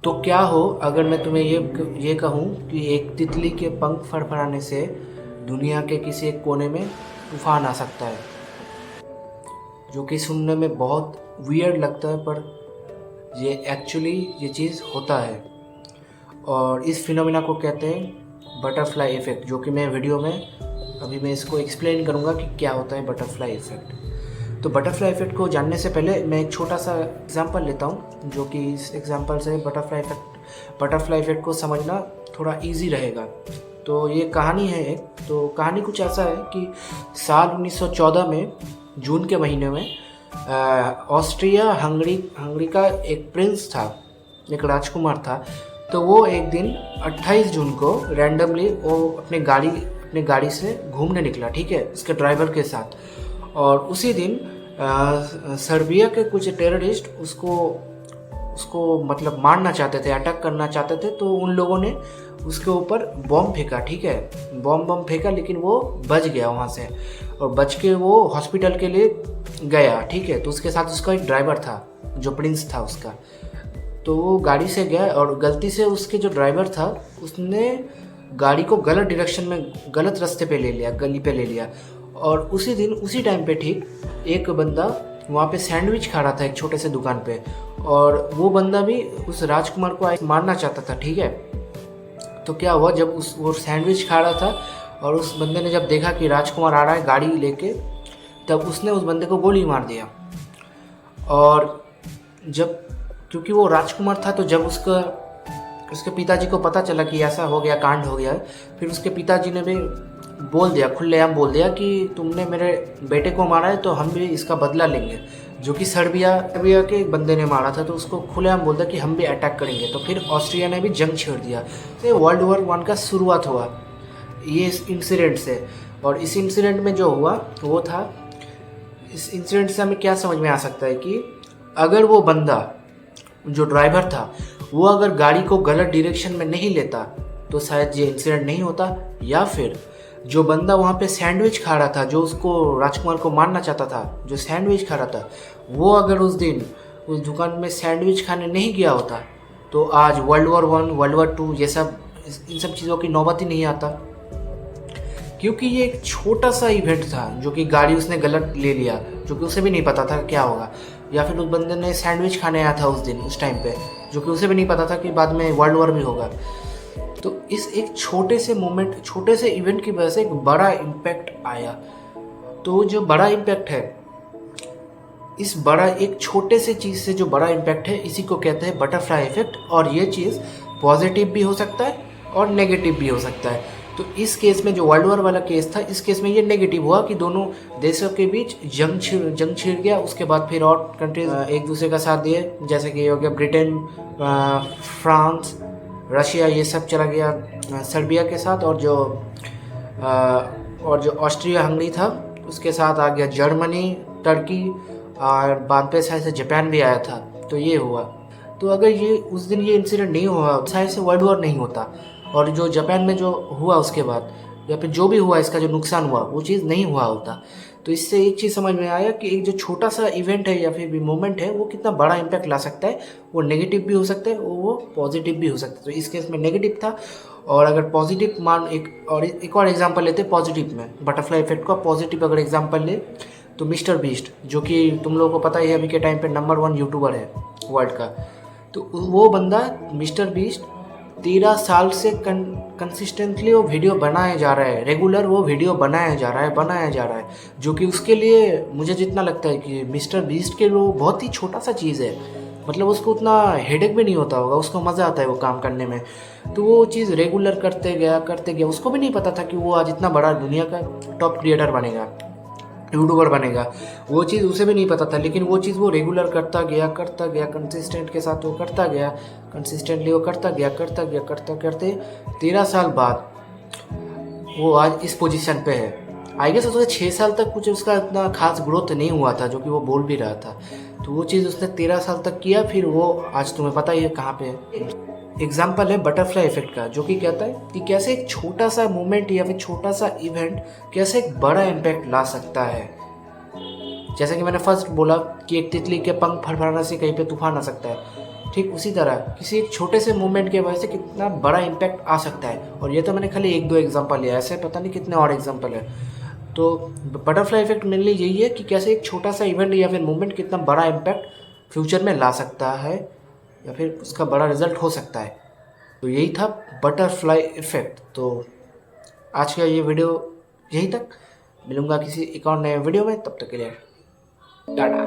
तो क्या हो अगर मैं तुम्हें ये कहूँ कि एक तितली के पंख फड़फड़ाने से दुनिया के किसी एक कोने में तूफान आ सकता है। जो कि सुनने में बहुत वियर्ड लगता है, पर ये एक्चुअली ये चीज़ होता है। और इस फिनोमिना को कहते हैं बटरफ्लाई इफ़ेक्ट, जो कि मैं वीडियो में अभी मैं इसको एक्सप्लेन करूँगा कि क्या होता है बटरफ्लाई इफ़ेक्ट। तो बटरफ्लाई इफ़ेक्ट को जानने से पहले मैं एक छोटा सा एग्जांपल लेता हूँ, जो कि इस एग्जांपल से बटरफ्लाई इफ़ेक्ट को समझना थोड़ा इजी रहेगा। तो ये कहानी है एक, तो कहानी कुछ ऐसा है कि साल 1914 में जून के महीने में ऑस्ट्रिया हंगरी का एक प्रिंस था, एक राजकुमार था। तो वो एक दिन 28 जून को रैंडमली वो अपने गाड़ी से घूमने निकला, ठीक है, उसके ड्राइवर के साथ। और उसी दिन सर्बिया के कुछ टेररिस्ट उसको मतलब मारना चाहते थे, अटैक करना चाहते थे। तो उन लोगों ने उसके ऊपर बॉम्ब फेंका, ठीक है, बॉम्ब फेंका, लेकिन वो बच गया वहाँ से और बच के वो हॉस्पिटल के लिए गया, ठीक है। तो उसके साथ उसका एक ड्राइवर था, जो प्रिंस था उसका। तो वो गाड़ी से गया और गलती से उसके जो ड्राइवर था उसने गाड़ी को गलत डायरेक्शन में, गलत रास्ते पे ले लिया, गली पे ले लिया। और उसी दिन उसी टाइम पे ठीक एक बंदा वहाँ पे सैंडविच खा रहा था एक छोटे से दुकान पे, और वो बंदा भी उस राजकुमार को मारना चाहता था, ठीक है। तो क्या हुआ, जब वो सैंडविच खा रहा था और उस बंदे ने जब देखा कि राजकुमार आ रहा है गाड़ी लेके, तब उसने उस बंदे को गोली मार दिया। और जब, क्योंकि वो राजकुमार था, तो जब उसके पिताजी को पता चला कि ऐसा हो गया, कांड हो गया, फिर उसके पिताजी ने भी बोल दिया, खुलेआम बोल दिया कि तुमने मेरे बेटे को मारा है तो हम भी इसका बदला लेंगे। जो कि सर्बिया के एक बंदे ने मारा था, तो उसको खुलेआम बोल दिया कि हम भी अटैक करेंगे। तो फिर ऑस्ट्रिया ने भी जंग छेड़ दिया। तो वर्ल्ड वॉर 1 का शुरुआत हुआ ये इस इंसिडेंट से। और इस इंसिडेंट में जो हुआ वो था, इस इंसिडेंट से हमें क्या समझ में आ सकता है कि अगर वो बंदा, जो ड्राइवर था, वो अगर गाड़ी को गलत डायरेक्शन में नहीं लेता तो शायद ये इंसिडेंट नहीं होता। या फिर जो बंदा वहाँ पे सैंडविच खा रहा था, जो उसको राजकुमार को मारना चाहता था, जो सैंडविच खा रहा था, वो अगर उस दिन उस दुकान में सैंडविच खाने नहीं गया होता तो आज वर्ल्ड वॉर 1, वर्ल्ड वॉर 2 ये सब, इन सब चीज़ों की नौबत ही नहीं आता। क्योंकि ये एक छोटा सा इवेंट था, जो कि गाड़ी उसने गलत ले लिया, जो कि उसे भी नहीं पता था क्या होगा। या फिर उस बंदे ने सैंडविच खाने आया था उस दिन, उस टाइम पे, जो कि उसे भी नहीं पता था कि बाद में वर्ल्ड वॉर भी होगा। तो इस एक छोटे से मोमेंट, छोटे से इवेंट की वजह से एक बड़ा इम्पैक्ट आया। तो जो बड़ा इम्पैक्ट है, इस बड़ा एक छोटे से चीज़ से जो बड़ा इम्पैक्ट है, इसी को कहते हैं बटरफ्लाई इफेक्ट। और ये चीज़ पॉजिटिव भी हो सकता है और नेगेटिव भी हो सकता है। तो इस केस में जो वर्ल्ड वॉर वाला केस था, इस केस में ये नेगेटिव हुआ कि दोनों देशों के बीच जंग छिड़ गया। उसके बाद फिर और कंट्रीज एक दूसरे का साथ दिए, जैसे कि हो गया ब्रिटेन, फ्रांस, रशिया, ये सब चला गया सर्बिया के साथ। और जो ऑस्ट्रिया हंगरी था उसके साथ आ गया जर्मनी, टर्की, और बाद में शायद से जापान भी आया था। तो ये हुआ। तो अगर ये उस दिन ये इंसिडेंट नहीं हुआ, शायद से वर्ल्ड वॉर नहीं होता। और जो जापान में जो हुआ उसके बाद, या फिर जो भी हुआ, इसका जो नुकसान हुआ, वो चीज़ नहीं हुआ होता। तो इससे एक चीज़ समझ में आया कि एक जो छोटा सा इवेंट है या फिर भी मोमेंट है, वो कितना बड़ा इम्पैक्ट ला सकता है। वो नेगेटिव भी हो सकता है, वो पॉजिटिव भी हो सकता है। तो इस केस में नेगेटिव था। और अगर पॉजिटिव मान, एक और एग्जांपल लेते हैं पॉजिटिव में, बटरफ्लाई इफेक्ट का पॉजिटिव अगर एग्जांपल ले, तो मिस्टर बीस्ट, जो कि तुम लोगों को पता ही है अभी के टाइम पे नंबर 1 यूट्यूबर है वर्ल्ड का। तो वो बंदा मिस्टर बीस्ट 13 साल से कंसिस्टेंटली वो वीडियो बनाया जा रहा है, रेगुलर वो वीडियो बनाया जा रहा है। जो कि उसके लिए मुझे जितना लगता है कि मिस्टर बीस्ट के लिए वो बहुत ही छोटा सा चीज़ है। मतलब उसको उतना हेडेक भी नहीं होता होगा, उसको मज़ा आता है वो काम करने में। तो वो चीज़ रेगुलर करते गया। उसको भी नहीं पता था कि वो आज इतना बड़ा दुनिया का टॉप क्रिएटर बनेगा, यूट्यूबर बनेगा। वो चीज़ उसे भी नहीं पता था, लेकिन वो चीज़ वो रेगुलर करता गया, कंसिस्टेंट के साथ वो करता गया, कंसिस्टेंटली वो करते 13 साल बाद वो आज इस पोजीशन पे है। आई गेस उसके 6 साल तक कुछ उसका इतना खास ग्रोथ नहीं हुआ था, जो कि वो बोल भी रहा था। तो वो चीज़ उसने 13 साल तक किया, फिर वो आज तुम्हें पता ही है कहाँ पे है। एग्जाम्पल है बटरफ्लाई इफेक्ट का, जो कि कहता है कि कैसे एक छोटा सा मोमेंट या फिर छोटा सा इवेंट कैसे एक बड़ा इम्पैक्ट ला सकता है। जैसे कि मैंने फर्स्ट बोला कि एक तितली के पंख फड़फड़ाने से कहीं पे तूफान आ सकता है। ठीक उसी तरह किसी एक छोटे से मूवमेंट की वजह से कितना बड़ा इम्पैक्ट आ सकता है। और ये तो मैंने खाली एक दो एग्जांपल लिया, ऐसे पता नहीं कितने और एग्जांपल है। तो बटरफ्लाई इफेक्ट मेनली यही है कि कैसे एक छोटा सा इवेंट या फिर मूवमेंट कितना बड़ा इम्पैक्ट फ्यूचर में ला सकता है या फिर उसका बड़ा रिजल्ट हो सकता है। तो यही था बटरफ्लाई इफेक्ट। तो आज का ये वीडियो यही तक, मिलूंगा किसी एक और नए वीडियो में, तब तक के लिए टाटा।